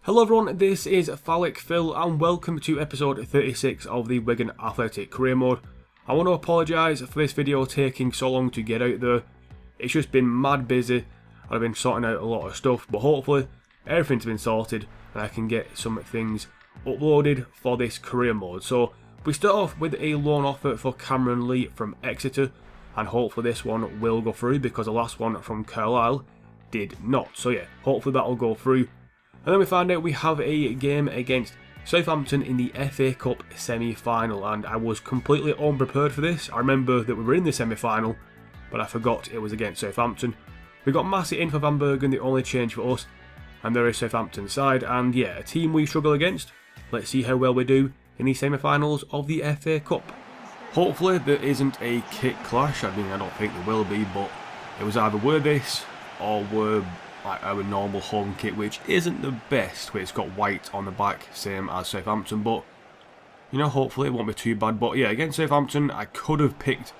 Hello everyone, this is Phallic Phil and welcome to episode 36 of the Wigan Athletic Career Mode. I want to apologise for this video taking so long to get out there. It's just been mad busy and I've been sorting out a lot of stuff, but hopefully everything's been sorted and I can get some things uploaded for this career mode. So we start off with a loan offer for Cameron Lee from Exeter, and hopefully this one will go through because the last one from Carlisle did not. So yeah, hopefully that'll go through. And then we find out we have a game against Southampton in the FA Cup semi-final, and I was completely unprepared for this. I remember that we were in the semi-final, but I forgot it was against Southampton. We got Massey in for Van Bergen, the only change for us, and there is Southampton's side, and yeah, a team we struggle against. Let's see how well we do in the semi-finals of the FA Cup. Hopefully there isn't a kit clash. I mean, I don't think there will be, but it was either wear this or wear like our normal home kit, which isn't the best, where it's got white on the back, same as Southampton, but you know, hopefully it won't be too bad. But yeah, against Southampton, I could have picked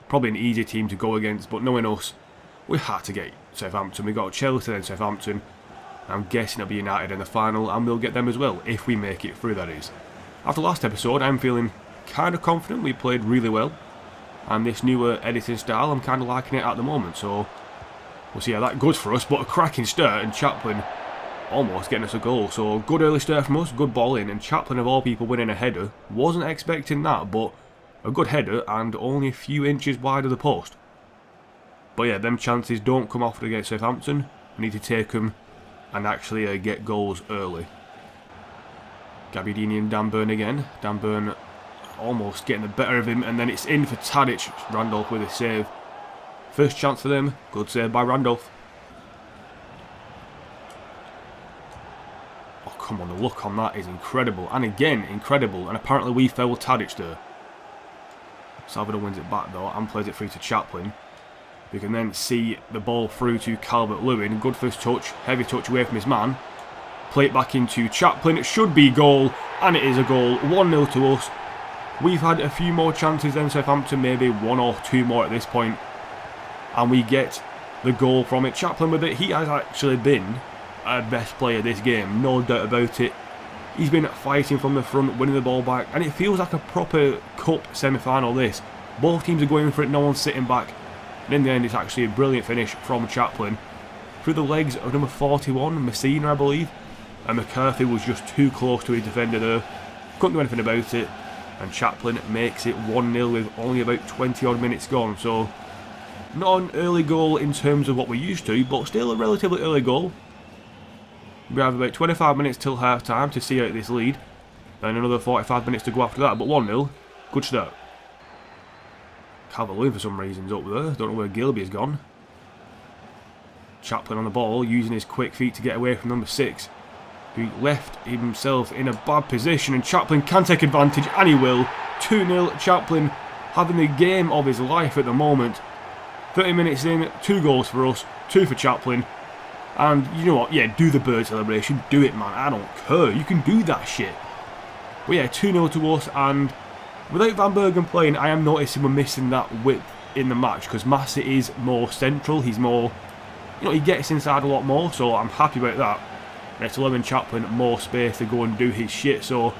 probably an easier team to go against, but knowing us, we had to get Southampton. We got Chelsea and Southampton. I'm guessing it'll be United in the final, and we'll get them as well, if we make it through, that is. After last episode, I'm feeling kind of confident. We played really well, and this newer editing style, I'm kind of liking it at the moment, so we'll see how that goes for us. But a cracking start, and Chaplin almost getting us a goal. So good early start from us, good ball in, and Chaplin of all people winning a header. Wasn't expecting that, but a good header and only a few inches wide of the post. But yeah, them chances don't come often against Southampton. We need to take them and actually get goals early. Gabbiadini and Dan Burn again. Dan Burn almost getting the better of him, and then it's in for Tadic. Randolph with a save. First chance for them, good save by Randolph. Oh come on, the look on that is incredible, and again incredible, and apparently we fouled Tadic there. Salvador wins it back though and plays it through to Chaplin. We can then see the ball through to Calvert-Lewin, good first touch, heavy touch away from his man. Play it back into Chaplin, it should be goal, and it is a goal, 1-0 to us. We've had a few more chances than Southampton, maybe one or two more at this point, and we get the goal from it. Chaplin with it, he has actually been our best player this game, no doubt about it. He's been fighting from the front, winning the ball back, and it feels like a proper cup semi-final this. Both teams are going for it, no one's sitting back, and in the end it's actually a brilliant finish from Chaplin. Through the legs of number 41, Messina I believe, and McCarthy was just too close to his defender there, couldn't do anything about it, and Chaplin makes it 1-0 with only about 20 odd minutes gone. So not an early goal in terms of what we're used to, but still a relatively early goal. We have about 25 minutes till half time to see out this lead, and another 45 minutes to go after that, but 1-0, good start. Calvert-Lewin for some reason's up there, don't know where Gilby has gone. Chaplin on the ball, using his quick feet to get away from number 6, who left himself in a bad position, and Chaplin can take advantage, and he will. 2-0, Chaplin having the game of his life at the moment. 30 minutes in, 2 goals for us, 2 for Chaplin. And you know what, yeah, do the bird celebration, do it man, I don't care, you can do that shit. But yeah, 2-0 to us, and without Van Bergen playing, I am noticing we're missing that width in the match, because Massey is more central, he's more, you know, he gets inside a lot more, so I'm happy about that. And it's allowing Chaplin more space to go and do his shit, so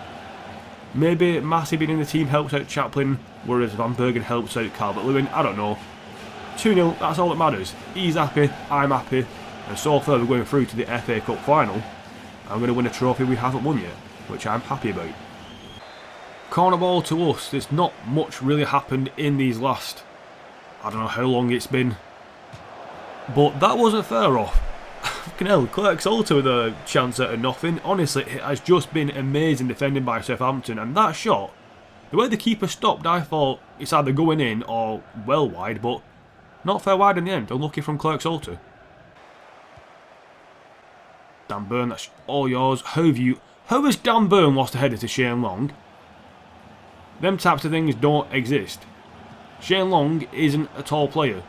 maybe Massey being in the team helps out Chaplin, whereas Van Bergen helps out Calvert-Lewin, I don't know. 2-0, that's all that matters. He's happy, I'm happy, and so far we're going through to the FA Cup final. I'm going to win a trophy we haven't won yet, which I'm happy about. Corner ball to us. There's not much really happened in these last, I don't know how long it's been, but that wasn't fair off. Fucking hell, Clark Salter with a chance out of nothing. Honestly, it has just been amazing defending by Southampton, and that shot, the way the keeper stopped, I thought it's either going in or well wide, but not fair wide in the end. Unlucky from Clark Salter. Dan Burn, that's all yours. How has Dan Burn lost a header to Shane Long? Them types of things don't exist. Shane Long isn't a tall player.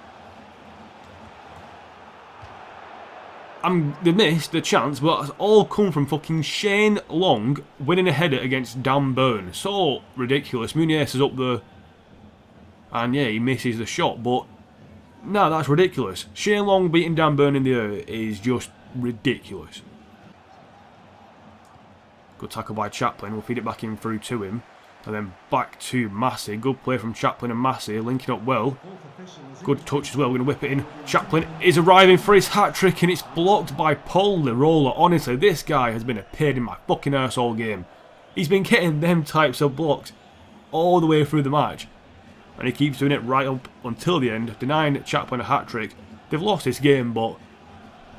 They missed the chance, but it's all come from fucking Shane Long winning a header against Dan Burn. So ridiculous. Muniz is up there, and yeah, he misses the shot, but no, that's ridiculous. Shane Long beating Dan Burn in the air is just ridiculous. Good tackle by Chaplin. We'll feed it back in through to him. And then back to Massey. Good play from Chaplin and Massey, linking up well. Good touch as well. We're going to whip it in. Chaplin is arriving for his hat-trick, and it's blocked by Paul Lirola. Honestly, this guy has been a pain in my fucking arse all game. He's been getting them types of blocks all the way through the match. And he keeps doing it right up until the end, denying Chaplin a hat-trick. They've lost this game, but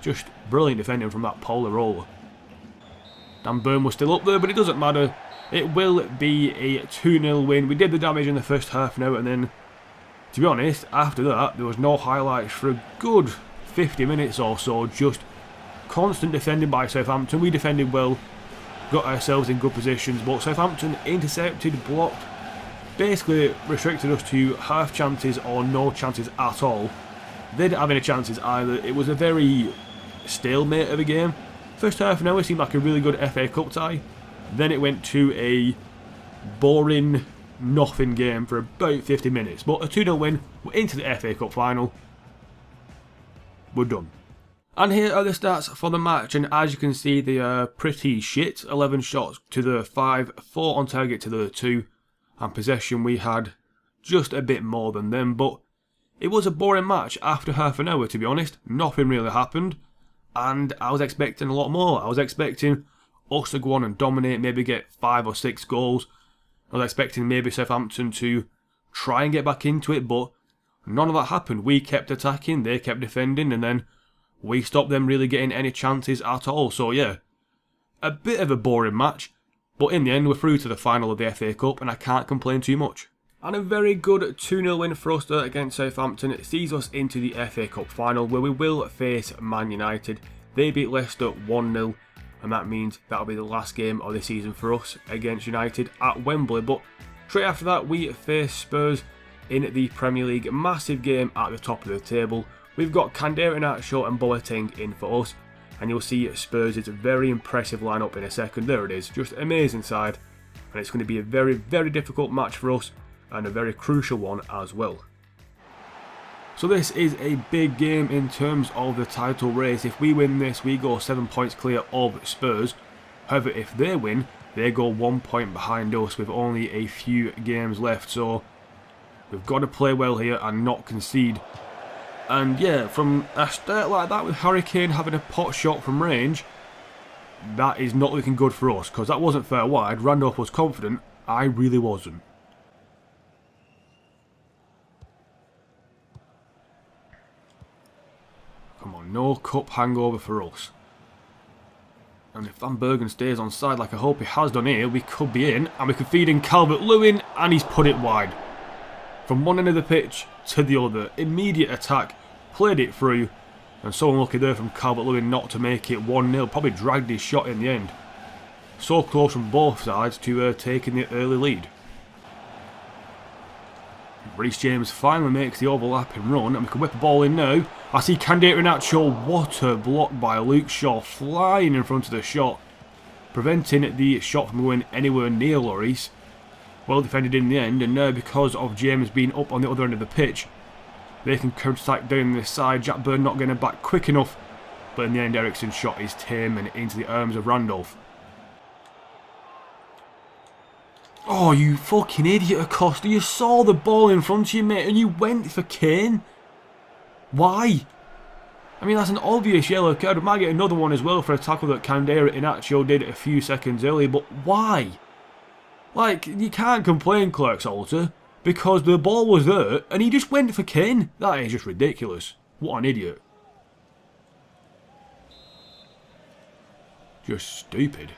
just brilliant defending from that Paul Lirola. Dan Burn was still up there, but it doesn't matter. It will be a 2-0 win. We did the damage in the first half now, and then, to be honest, after that, there was no highlights for a good 50 minutes or so. Just constant defending by Southampton. We defended well, got ourselves in good positions, but Southampton intercepted, blocked, basically restricted us to half chances or no chances at all. They didn't have any chances either. It was a very stalemate of a game. First half an hour seemed like a really good FA Cup tie. Then it went to a boring nothing game for about 50 minutes. But a 2-0 win, we're into the FA Cup final. We're done. And here are the stats for the match, and as you can see they are pretty shit. 11 shots to the 5, 4 on target to the 2, and possession we had just a bit more than them. But it was a boring match after half an hour, to be honest. Nothing really happened, and I was expecting a lot more. I was expecting us to go on and dominate, maybe get 5 or 6 goals. I was expecting maybe Southampton to try and get back into it, but none of that happened. We kept attacking, they kept defending, and then we stopped them really getting any chances at all. So yeah, a bit of a boring match, but in the end we're through to the final of the FA Cup, and I can't complain too much. And a very good 2-0 win for us there against Southampton. It sees us into the FA Cup final, where we will face Man United. They beat Leicester 1-0. And that means that'll be the last game of the season for us against United at Wembley. But straight after that, we face Spurs in the Premier League. Massive game at the top of the table. We've got Kandera, Nacho and Boateng in for us. And you'll see Spurs' very impressive lineup in a second. There it is. Just amazing side. And it's going to be a very, very difficult match for us. And a very crucial one as well. So this is a big game in terms of the title race. If we win this, we go 7 points clear of Spurs. However, if they win, they go 1 point behind us with only a few games left. So we've got to play well here and not concede. And yeah, from a start like that with Harry Kane having a pot shot from range, that is not looking good for us, because that wasn't fair wide. Randolph was confident, I really wasn't. Come on, no cup hangover for us. And if Van Bergen stays on side like I hope he has done here, we could be in. And we can feed in Calvert-Lewin, and he's put it wide. From one end of the pitch to the other. Immediate attack, played it through. And so unlucky there from Calvert-Lewin not to make it 1-0. Probably dragged his shot in the end. So close from both sides to taking the early lead. Reece James finally makes the overlapping run, and we can whip the ball in now. I see Kandera Nacho. What a block by Luke Shaw, flying in front of the shot, preventing the shot from going anywhere near Lloris. Well defended in the end, and now because of James being up on the other end of the pitch, they can counter-attack down this side. Jack Byrne not getting back quick enough, but in the end Eriksen's shot is tame and into the arms of Randolph. Oh, you fucking idiot, Acosta. You saw the ball in front of you, mate, and you went for Kane. Why? I mean, that's an obvious yellow card. We might get another one as well for a tackle that Kandera Inacio did a few seconds earlier, but why? Like, you can't complain, Clark-Salter, because the ball was there, and he just went for Kane. That is just ridiculous. What an idiot. Just stupid.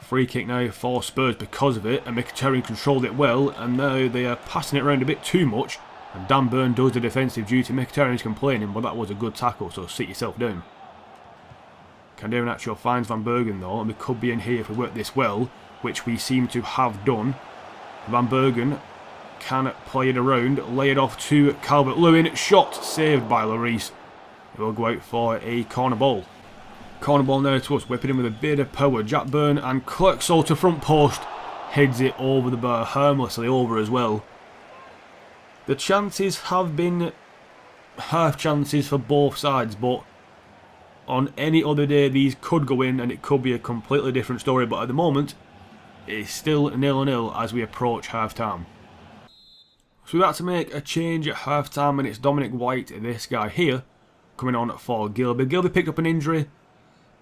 Free kick now for Spurs because of it, and Mkhitaryan controlled it well, and now they are passing it around a bit too much, and Dan Burn does the defensive duty. Mkhitaryan's complaining, but that was a good tackle, so sit yourself down. Kandera Nacho finds Van Bergen though, and we could be in here if we work this well, which we seem to have done. Van Bergen can play it around, lay it off to Calvert-Lewin, shot saved by Lloris. It will go out for a corner ball. Corner ball now to us, whipping in with a bit of power. Jack Byrne and Clark-Salter front post. Heads it over the bar, harmlessly over as well. The chances have been half chances for both sides, but On any other day these could go in and it could be a completely different story, but at the moment it's still 0-0 as we approach half time. So we had to make a change at half time, and it's Dominic White, this guy here, coming on for Gilby. Gilby picked up an injury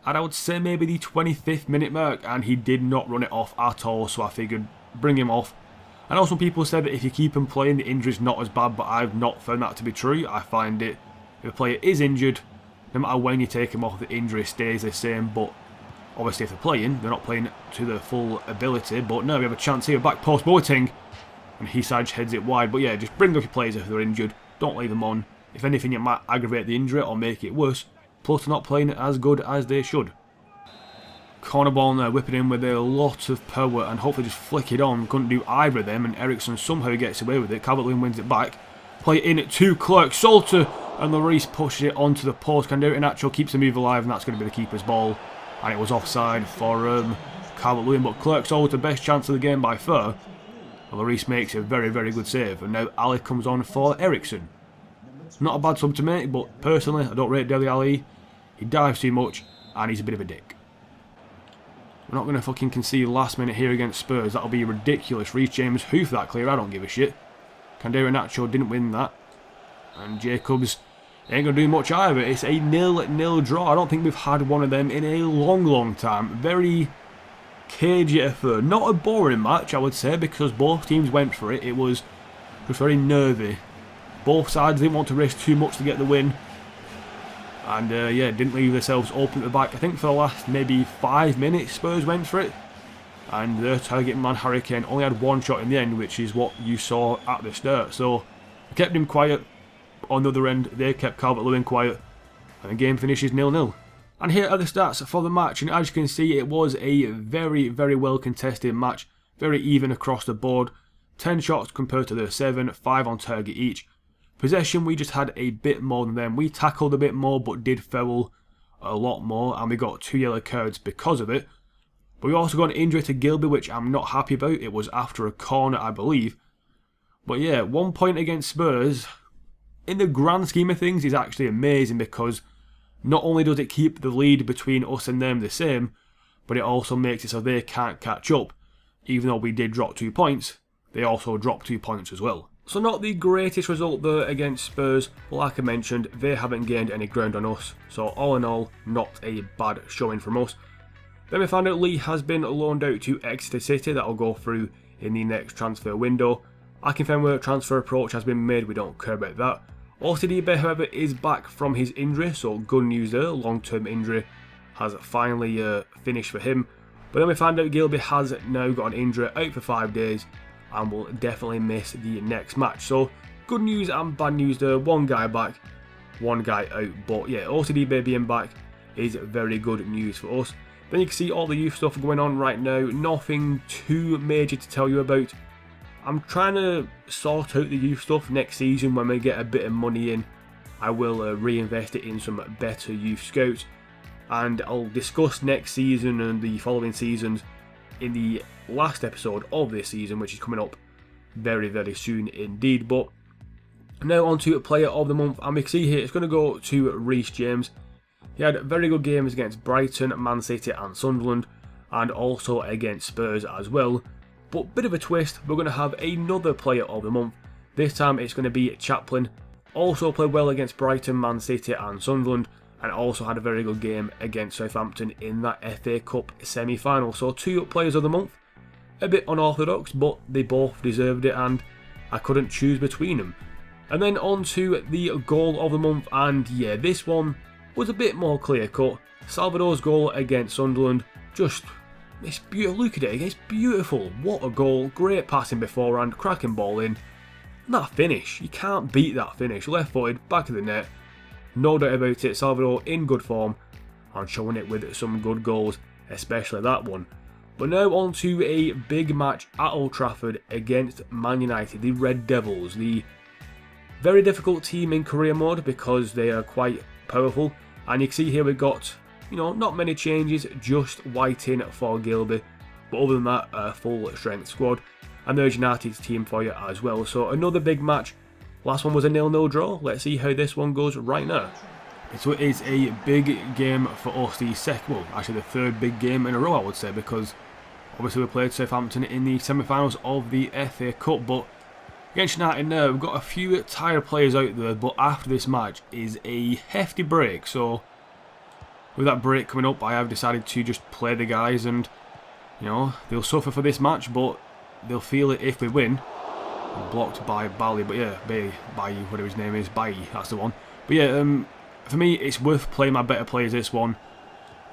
at, I would say, maybe the 25th minute mark, and he did not run it off at all, so I figured bring him off. I know some people said that if you keep him playing the injury's not as bad, but I've not found that to be true. I find it, if a player is injured, no matter when you take him off, the injury stays the same. But obviously if they're playing, they're not playing to their full ability. But no, we have a chance here, back post Boateng, and he heads it wide. But yeah, just bring up your players if they're injured, don't leave them on. If anything, it might aggravate the injury or make it worse, plus they're not playing as good as they should. Corner ball now, whipping in with a lot of power and hopefully just flick it on. Couldn't do either of them, and Ericsson somehow gets away with it. Calvert-Lewin wins it back. Play it in to Clerk Salter, and Lloris pushes it onto the post. Iheanacho keeps the move alive, and that's going to be the keeper's ball. And it was offside for Calvert-Lewin, but Clerk Salter, best chance of the game by far. And Lloris makes a very, very good save, and now Ali comes on for Ericsson. Not a bad sub to make, but personally, I don't rate Dele Alli. He dives too much, and he's a bit of a dick. We're not going to fucking concede last minute here against Spurs. That'll be ridiculous. Reece James hoofed that clear. I don't give a shit. Iheanacho didn't win that. And Jacobs ain't going to do much either. It's a 0-0 draw. I don't think we've had one of them in a long, long time. Very cagey affair. Not a boring match, I would say, because both teams went for it. It was just very nervy. Both sides didn't want to risk too much to get the win. And yeah, didn't leave themselves open at the back. I think for the last maybe 5 minutes Spurs went for it. And their target man Harry Kane only had one shot in the end, which is what you saw at the start. So I kept him quiet. On the other end, they kept Calvert-Lewin quiet. And the game finishes 0-0. And here are the stats for the match. And as you can see, it was a very, very well contested match. Very even across the board. 10 shots compared to their 7, 5 on target each. Possession, we just had a bit more than them. We tackled a bit more, but did foul a lot more, and we got 2 yellow cards because of it. But we also got an injury to Gilby, which I'm not happy about. It was after a corner, I believe. But yeah, 1 point against Spurs, in the grand scheme of things, is actually amazing, because not only does it keep the lead between us and them the same, but it also makes it so they can't catch up. Even though we did drop 2 points, they also dropped 2 points as well. So not the greatest result there against Spurs, but like I mentioned, they haven't gained any ground on us. So all in all, not a bad showing from us. Then we found out Lee has been loaned out to Exeter City. That'll go through in the next transfer window. I confirm where a transfer approach has been made, we don't care about that. OCDB, however, is back from his injury, so good news there. Long-term injury has finally finished for him. But then we found out Gilby has now got an injury, out for 5 days. And will definitely miss the next match. So good news and bad news there. One guy back, one guy out. But yeah, OCDB being back is very good news for us. Then you can see all the youth stuff going on right now. Nothing too major to tell you about. I'm trying to sort out the youth stuff next season. When we get a bit of money in, I will reinvest it in some better youth scouts. And I'll discuss next season and the following seasons in the last episode of this season, which is coming up very, very soon indeed. But now on to player of the month, and we can see here it's going to go to Reece James. He had very good games against Brighton, Man City and Sunderland, and also against Spurs as well. But bit of a twist, we're going to have another player of the month. This time it's going to be Chaplin. Also played well against Brighton, Man City and Sunderland, and also had a very good game against Southampton in that FA Cup semi-final. So 2 players of the month. A bit unorthodox, but they both deserved it, and I couldn't choose between them. And then on to the goal of the month, and yeah, this one was a bit more clear-cut. Salvador's goal against Sunderland, it's beautiful. Look at it, it's beautiful. What a goal, great passing beforehand, cracking ball in. And that finish, you can't beat that finish. Left-footed, back of the net, no doubt about it. Salvador in good form, and showing it with some good goals, especially that one. But now on to a big match at Old Trafford against Man United, the Red Devils. The very difficult team in career mode because they are quite powerful. And you can see here we've got, not many changes, just White in for Gilby. But other than that, a full strength squad. And there's United's team for you as well. So another big match. Last one was a 0-0 draw. Let's see how this one goes right now. So it is a big game for us, actually the third big game in a row I would say, because obviously we played Southampton in the semi-finals of the FA Cup, but against United now, we've got a few tired players out there, but after this match is a hefty break, so with that break coming up I have decided to just play the guys, and you know, they'll suffer for this match, but they'll feel it if we win. Blocked by Bally, but yeah, Bayi, whatever his name is, Bayi, that's the one. But yeah, for me, it's worth playing my better players this one.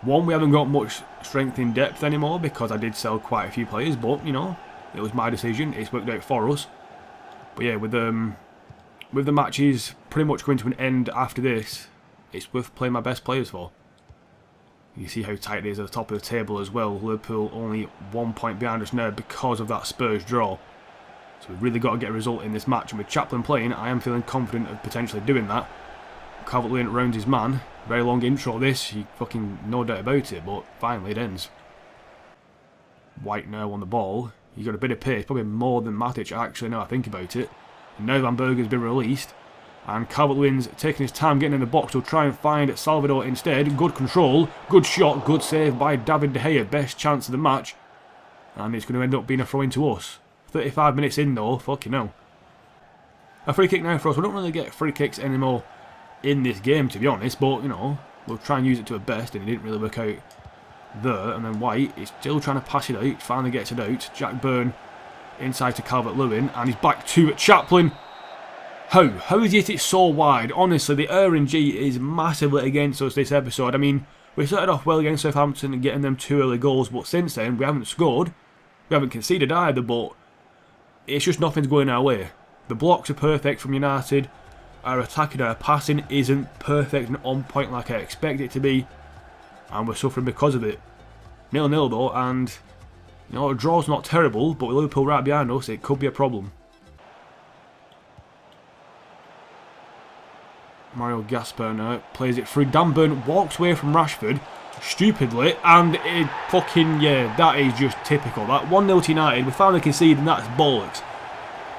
One, we haven't got much strength in depth anymore because I did sell quite a few players, but you know, it was my decision. It's worked out for us. But yeah, with the matches pretty much going to an end after this, it's worth playing my best players for. You see how tight it is at the top of the table as well. Liverpool only 1 point behind us now because of that Spurs draw. So we've really got to get a result in this match, and with Chaplin playing, I am feeling confident of potentially doing that. Calvert-Lewin rounds his man. Very long intro this, you fucking no doubt about it, but finally it ends. White now on the ball. He's got a bit of pace, probably more than Matic actually now I think about it. And now Van Bergen's been released. And Calvert-Lewin's taking his time getting in the box to try and find Salvador instead. Good control, good shot, good save by David De Gea. Best chance of the match. And it's going to end up being a throw-in to us. 35 minutes in though, fucking hell. A free kick now for us. We don't really get free kicks anymore in this game to be honest, but you know, we'll try and use it to the best, and it didn't really work out there. And then White is still trying to pass it out, finally gets it out. Jack Byrne inside to Calvert-Lewin, and he's back to Chaplin. How is he hit it so wide? Honestly, the RNG is massively against us this episode. I mean, we started off well against Southampton and getting them 2 early goals, but since then we haven't scored, we haven't conceded either, but it's just nothing's going our way. The blocks are perfect from United. Our attacking, our passing isn't perfect and on point like I expect it to be, and we're suffering because of it. 0-0 though, and you know, a draw's not terrible, but with Liverpool right behind us, it could be a problem. Mario Gaspar now plays it through. Dan Burn walks away from Rashford stupidly, and it fucking, yeah, that is just typical. That 1-0 to United, we finally conceded, and that's bollocks.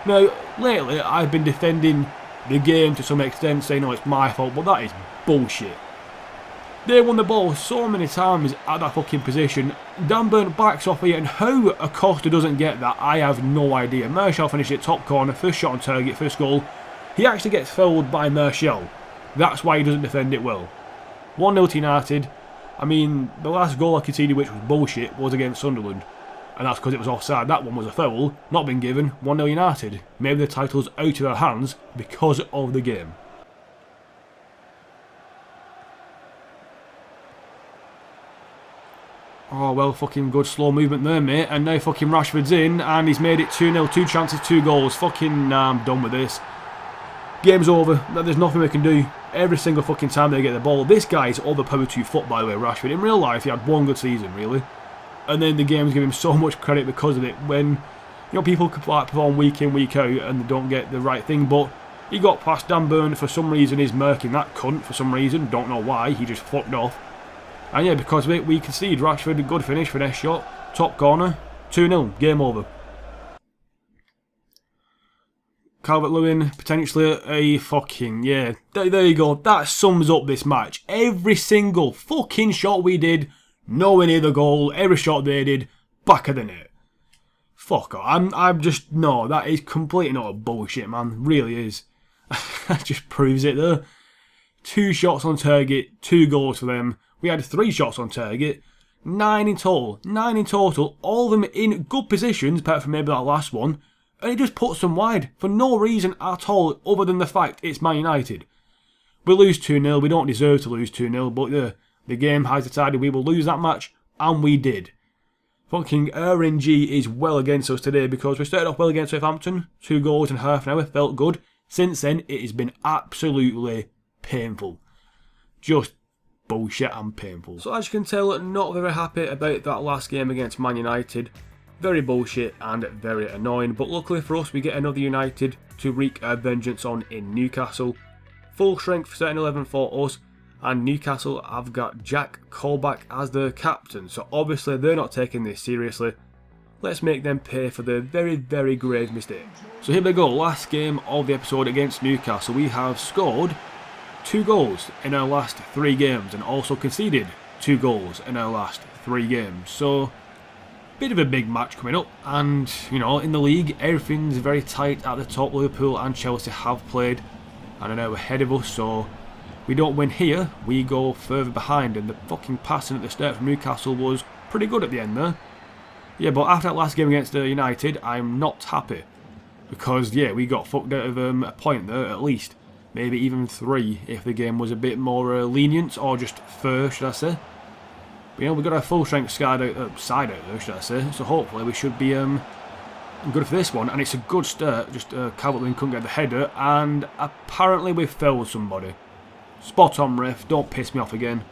Now, lately I've been defending the game to some extent, saying, no, it's my fault, but that is bullshit. They won the ball so many times at that fucking position. Dan Burn backs off here, and how Acosta doesn't get that, I have no idea. Martial finished it top corner, first shot on target, first goal. He actually gets fouled by Martial. That's why he doesn't defend it well. 1-0 to United. I mean, the last goal I conceded, which was bullshit, was against Sunderland. And that's because it was offside. That one was a foul, not been given. 1-0 United. Maybe the title's out of our hands because of the game. Oh, well, fucking good slow movement there, mate. And now fucking Rashford's in, and he's made it 2-0. 2 chances, 2 goals. Fucking, nah, I'm done with this. Game's over. There's nothing we can do. Every single fucking time they get the ball. This guy's overpowered 2 foot, by the way, Rashford. In real life, he had 1 good season, really. And then the games give him so much credit because of it. When, you know, people perform week in, week out, and they don't get the right thing. But he got past Dan Burn. For some reason, he's murking that cunt. For some reason, don't know why. He just fucked off. And yeah, because of it, we concede. Rashford, a good finish, finesse shot. Top corner. 2-0. Game over. Calvert-Lewin, potentially a fucking, yeah, there you go. That sums up this match. Every single fucking shot we did, nowhere near the goal. Every shot they did, back of the net. Fuck off. I'm just, no, that is completely not a bullshit, man. Really is. That just proves it there. 2 shots on target, 2 goals for them. We had 3 shots on target, 9 in total. 9 in total, all of them in good positions, apart from maybe that last one. And it just puts them wide for no reason at all other than the fact it's Man United. We lose 2-0, we don't deserve to lose 2-0, but the game has decided we will lose that match, and we did. Fucking RNG is well against us today because we started off well against Southampton, 2 goals in half an hour, felt good. Since then, it has been absolutely painful. Just bullshit and painful. So as you can tell, not very happy about that last game against Man United. Very bullshit and very annoying, but luckily for us we get another United to wreak our vengeance on in Newcastle. Full strength starting 11 for us, and Newcastle have got Jack Colback as their captain, so obviously they're not taking this seriously. Let's make them pay for their very, very grave mistake. So here we go, last game of the episode against Newcastle. We have scored 2 goals in our last 3 games and also conceded 2 goals in our last 3 games. So, bit of a big match coming up, and you know, in the league everything's very tight at the top. Liverpool and Chelsea have played and are now ahead of us, so we don't win here, we go further behind. And the fucking passing at the start from Newcastle was pretty good at the end there. Yeah, but after that last game against United, I'm not happy, because yeah, we got fucked out of a point there at least, maybe even 3 if the game was a bit more lenient, or just fair, should I say. But, you know, we've got our full strength side out there, should I say, so hopefully we should be good for this one. And it's a good start, just Calvert-Lewin couldn't get the header, and apparently we fouled somebody. Spot on, ref, don't piss me off again.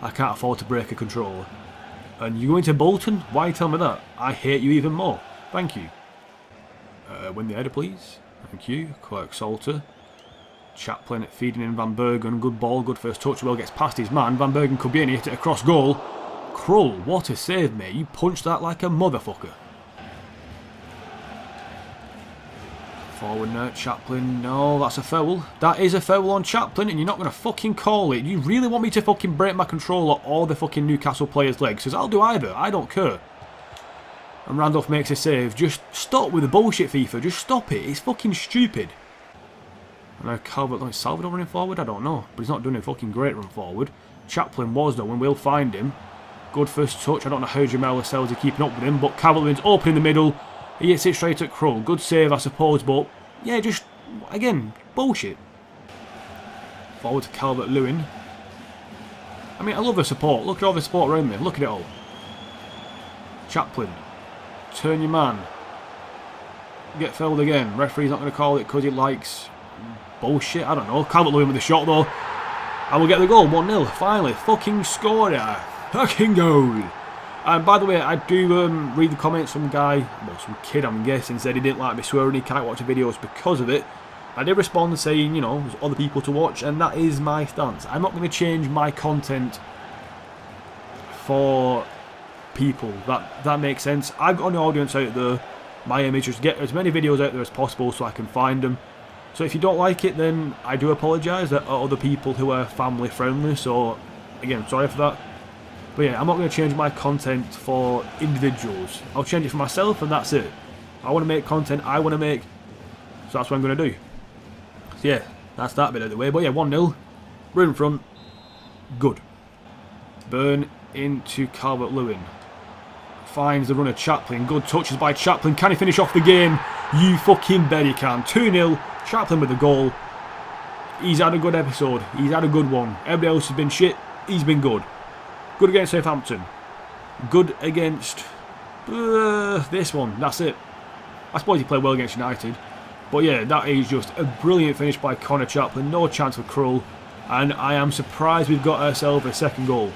I can't afford to break a controller. And you go into Bolton? Why tell me that? I hate you even more. Thank you. Win the header, please. Thank you. Clark Salter. Chaplin feeding in Van Bergen. Good ball, good first touch. Well, gets past his man. Van Bergen could be in, he hit it across goal. Krull, what a save, mate. You punched that like a motherfucker. Forward now, Chaplin. No, that's a foul. That is a foul on Chaplin, and you're not going to fucking call it. You really want me to fucking break my controller or the fucking Newcastle players' legs? Because I'll do either. I don't care. And Randolph makes a save. Just stop with the bullshit, FIFA. Just stop it. It's fucking stupid. And now Calvert-Lewin, Salvador running forward? I don't know. But he's not doing a fucking great run forward. Chaplin was though, and we'll find him. Good first touch. I don't know how Jamal Lascelles are keeping up with him, but Calvert-Lewin's open in the middle. He hits it straight at Krull. Good save, I suppose, but yeah, just, again, bullshit. Forward to Calvert-Lewin. I mean, I love the support. Look at all the support around me. Look at it all. Chaplin. Turn your man. Get fouled again. Referee's not going to call it because he likes bullshit. I don't know. Calvert-Lewin with the shot though. And we'll get the goal. 1-0. Finally. Fucking scored it. Fucking goal. And by the way, I do read the comments. Some guy, well, some kid I'm guessing, said he didn't like me swearing, he can't watch the videos because of it. I did respond saying, you know, there's other people to watch, and that is my stance. I'm not going to change my content for people. That makes sense. I've got an audience out there. My aim is just to get as many videos out there as possible so I can find them. So if you don't like it, then I do apologise. There are other people who are family friendly, so again, sorry for that. But yeah, I'm not going to change my content for individuals. I'll change it for myself, and that's it. I want to make content I want to make, so that's what I'm going to do. So yeah, that's that bit out of the way. But yeah, 1-0. We're in front. Good. Burn into Calvert-Lewin. Finds the runner Chaplin. Good touches by Chaplin. Can he finish off the game? You fucking bet he can. 2-0. Chaplin with the goal. He's had a good episode. He's had a good one. Everybody else has been shit. He's been good. Good against Southampton. Good against this one. That's it. I suppose he played well against United. But yeah, that is just a brilliant finish by Connor Chaplin. No chance for Krull. And I am surprised we've got ourselves a second goal.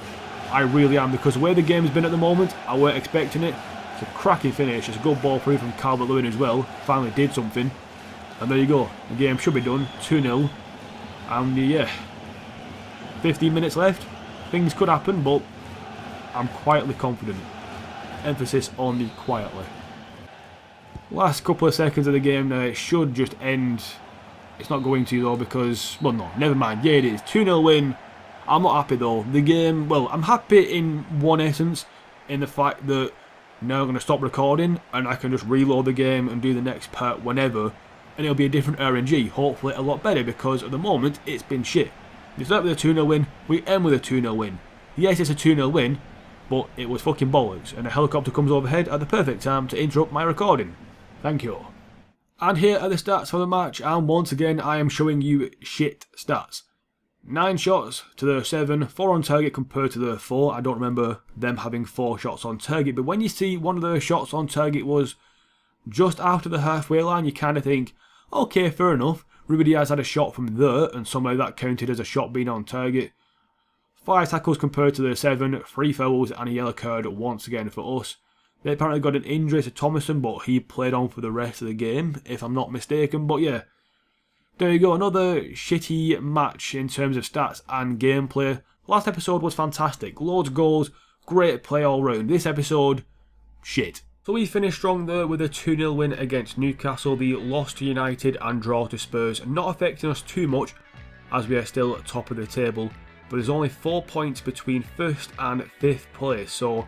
I really am, because the way the game's been at the moment, I weren't expecting it. It's a cracking finish. It's a good ball through from Calvert-Lewin as well. Finally did something. And there you go. The game should be done. 2-0. And yeah, 15 minutes left. Things could happen, but I'm quietly confident. Emphasis on the quietly. Last couple of seconds of the game now. It should just end. It's not going to though, because, well, no, never mind. Yeah, it is. 2-0 win. I'm not happy though. The game, well, I'm happy in one essence, in the fact that now I'm going to stop recording and I can just reload the game and do the next part whenever, and it'll be a different RNG, hopefully a lot better, because at the moment it's been shit. We start with a 2-0 win, we end with a 2-0 win. Yes, it's a 2-0 win, but it was fucking bollocks, and a helicopter comes overhead at the perfect time to interrupt my recording. Thank you. And here are the stats for the match, and once again I am showing you shit stats. 9 shots to their 7, 4 on target compared to their 4. I don't remember them having 4 shots on target, but when you see one of their shots on target was just after the halfway line, you kind of think, okay, fair enough. Ruben Diaz had a shot from there, and somehow that counted as a shot being on target. 5 tackles compared to their 7, 3 fouls and a yellow card once again for us. They apparently got an injury to Thomason, but he played on for the rest of the game, if I'm not mistaken. But yeah, there you go, another shitty match in terms of stats and gameplay. Last episode was fantastic, loads of goals, great play all round. This episode, shit. So we finished strong there with a 2-0 win against Newcastle. The loss to United and draw to Spurs not affecting us too much, as we are still at top of the table, but there's only 4 points between 1st and 5th place, so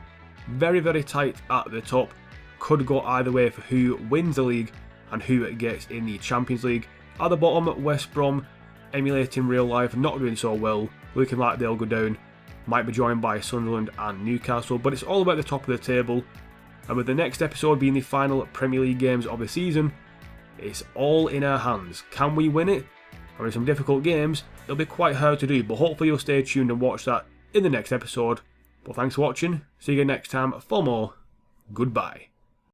very, very tight at the top. Could go either way for who wins the league and who gets in the Champions League. At the bottom, West Brom, emulating real life, not doing so well, looking like they'll go down. Might be joined by Sunderland and Newcastle, but it's all about the top of the table. And with the next episode being the final Premier League games of the season, it's all in our hands. Can we win it? I mean, some difficult games, it'll be quite hard to do, but hopefully you'll stay tuned and watch that in the next episode. But thanks for watching, see you again next time for more. Goodbye.